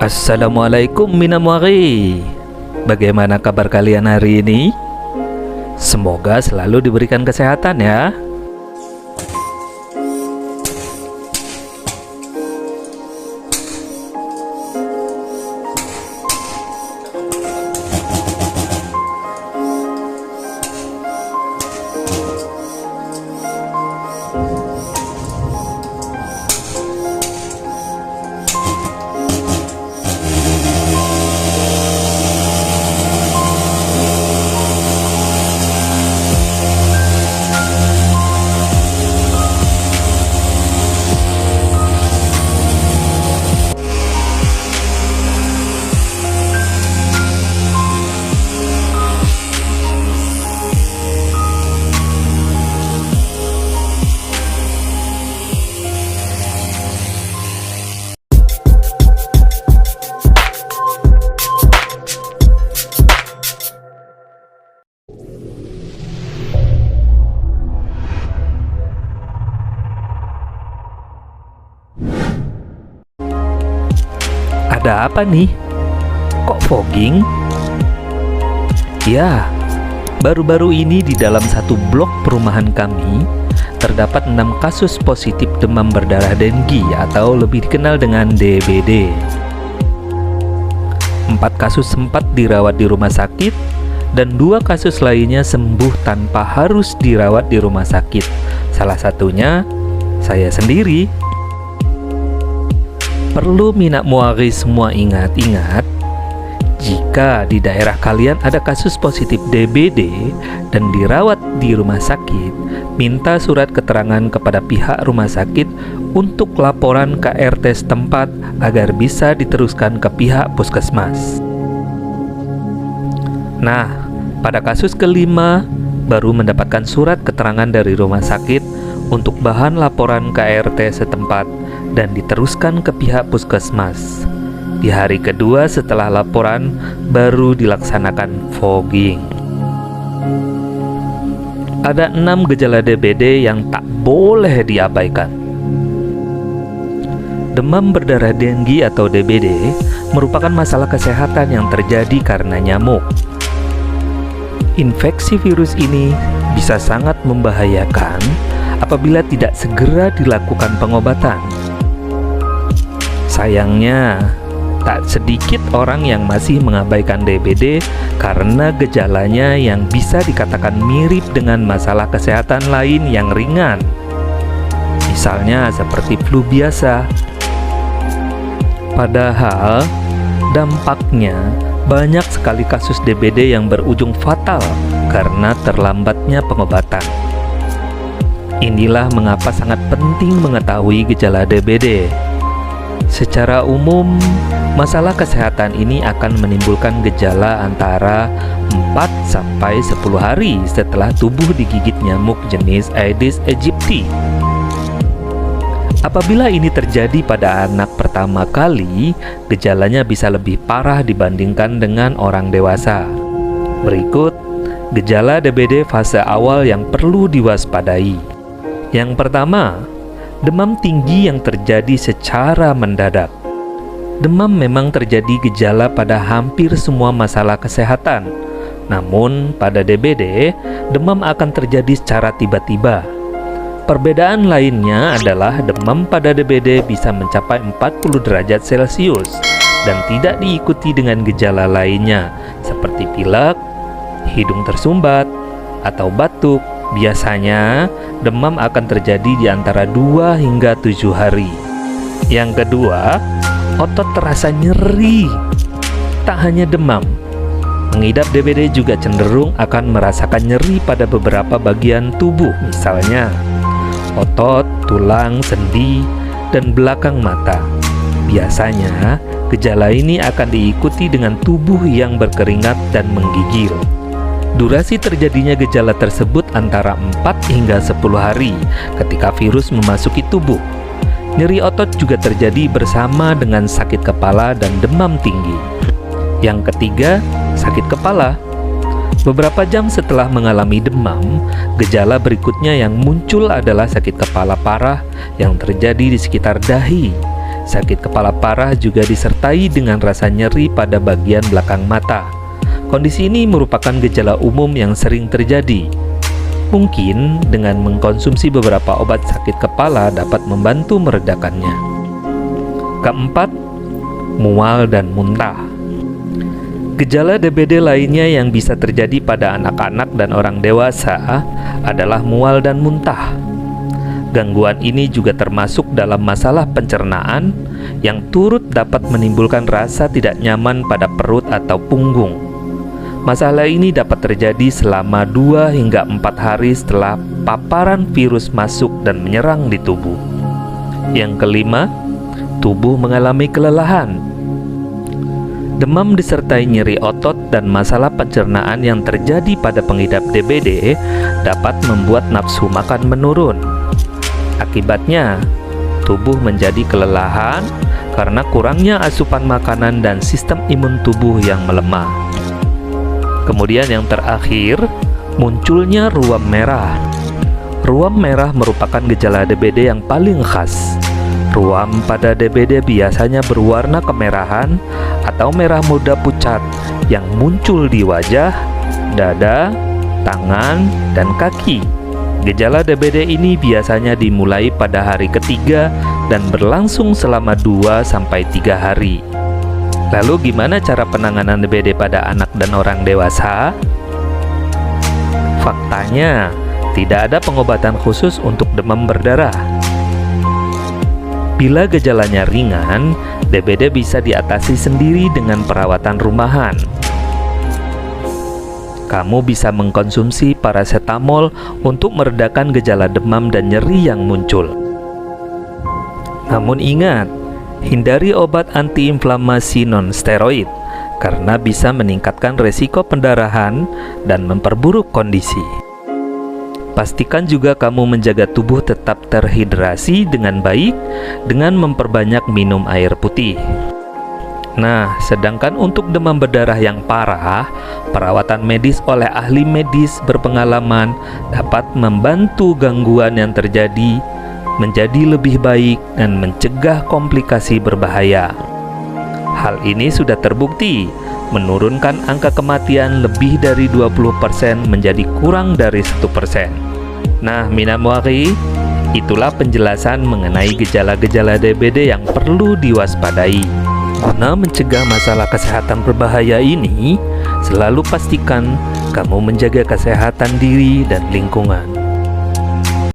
Assalamualaikum Minamwari. Bagaimana kabar kalian hari ini? Semoga selalu diberikan kesehatan ya. Ada apa nih? Kok fogging? Ya, baru-baru ini di dalam satu blok perumahan kami terdapat 6 kasus positif demam berdarah Dengue atau lebih dikenal dengan DBD. 4 kasus sempat dirawat di rumah sakit dan 2 kasus lainnya sembuh tanpa harus dirawat di rumah sakit. Salah satunya saya sendiri. Perlu Minamwari semua ingat-ingat, jika di daerah kalian ada kasus positif DBD dan dirawat di rumah sakit, minta surat keterangan kepada pihak rumah sakit untuk laporan ke RT setempat agar bisa diteruskan ke pihak puskesmas. Nah, pada kasus kelima baru mendapatkan surat keterangan dari rumah sakit untuk bahan laporan ke RT setempat dan diteruskan ke pihak puskesmas. Di hari kedua setelah laporan baru dilaksanakan fogging. Ada 6 gejala DBD yang tak boleh diabaikan. Demam berdarah Dengue atau DBD merupakan masalah kesehatan yang terjadi karena nyamuk. Infeksi virus ini bisa sangat membahayakan apabila tidak segera dilakukan pengobatan. Sayangnya, tak sedikit orang yang masih mengabaikan DBD karena gejalanya yang bisa dikatakan mirip dengan masalah kesehatan lain yang ringan. Misalnya seperti flu biasa. Padahal, dampaknya banyak sekali kasus DBD yang berujung fatal karena terlambatnya pengobatan. Inilah mengapa sangat penting mengetahui gejala DBD. Secara umum, masalah kesehatan ini akan menimbulkan gejala antara 4-10 hari setelah tubuh digigit nyamuk jenis Aedes aegypti. Apabila ini terjadi pada anak pertama kali, gejalanya bisa lebih parah dibandingkan dengan orang dewasa. Berikut gejala DBD fase awal yang perlu diwaspadai. Yang pertama, demam tinggi yang terjadi secara mendadak. Demam memang terjadi gejala pada hampir semua masalah kesehatan. Namun, pada DBD, demam akan terjadi secara tiba-tiba. Perbedaan lainnya adalah demam pada DBD bisa mencapai 40 derajat Celcius dan tidak diikuti dengan gejala lainnya seperti pilek, hidung tersumbat, atau batuk. Biasanya, demam akan terjadi di antara 2 hingga 7 hari. Yang kedua, otot terasa nyeri. Tak hanya demam, mengidap DBD juga cenderung akan merasakan nyeri pada beberapa bagian tubuh, misalnya otot, tulang, sendi, dan belakang mata. Biasanya, gejala ini akan diikuti dengan tubuh yang berkeringat dan menggigil. Durasi terjadinya gejala tersebut antara 4 hingga 10 hari ketika virus memasuki tubuh. Nyeri otot juga terjadi bersama dengan sakit kepala dan demam tinggi. Yang ketiga, sakit kepala. Beberapa jam setelah mengalami demam, gejala berikutnya yang muncul adalah sakit kepala parah yang terjadi di sekitar dahi, Sakit kepala parah juga disertai dengan rasa nyeri pada bagian belakang mata. Kondisi ini merupakan gejala umum yang sering terjadi. Mungkin dengan mengkonsumsi beberapa obat sakit kepala dapat membantu meredakannya. Keempat, mual dan muntah. Gejala DBD lainnya yang bisa terjadi pada anak-anak dan orang dewasa adalah mual dan muntah. Gangguan ini juga termasuk dalam masalah pencernaan yang turut dapat menimbulkan rasa tidak nyaman pada perut atau punggung. Masalah ini dapat terjadi selama 2 hingga 4 hari setelah paparan virus masuk dan menyerang di tubuh. Yang kelima, tubuh mengalami kelelahan. Demam disertai nyeri otot dan masalah pencernaan yang terjadi pada pengidap DBD dapat membuat nafsu makan menurun. Akibatnya, tubuh menjadi kelelahan karena kurangnya asupan makanan dan sistem imun tubuh yang melemah. Kemudian yang terakhir, munculnya ruam merah. Ruam merah merupakan gejala DBD yang paling khas. Ruam pada DBD biasanya berwarna kemerahan atau merah muda pucat yang muncul di wajah, dada, tangan, dan kaki. Gejala DBD ini biasanya dimulai pada hari ketiga dan berlangsung selama 2-3 hari. Lalu gimana cara penanganan DBD pada anak dan orang dewasa? Faktanya, tidak ada pengobatan khusus untuk demam berdarah. Bila gejalanya ringan, DBD bisa diatasi sendiri dengan perawatan rumahan. Kamu bisa mengkonsumsi paracetamol untuk meredakan gejala demam dan nyeri yang muncul. Namun ingat, hindari obat antiinflamasi non-steroid karena bisa meningkatkan resiko pendarahan dan memperburuk kondisi. Pastikan juga kamu menjaga tubuh tetap terhidrasi dengan baik dengan memperbanyak minum air putih. Nah, sedangkan untuk demam berdarah yang parah, perawatan medis oleh ahli medis berpengalaman dapat membantu gangguan yang terjadi menjadi lebih baik dan mencegah komplikasi berbahaya. Hal ini sudah terbukti menurunkan angka kematian lebih dari 20% menjadi kurang dari 1%. Nah, Minamwari, itulah penjelasan mengenai gejala-gejala DBD yang perlu diwaspadai. Guna mencegah masalah kesehatan berbahaya ini, selalu pastikan kamu menjaga kesehatan diri dan lingkungan.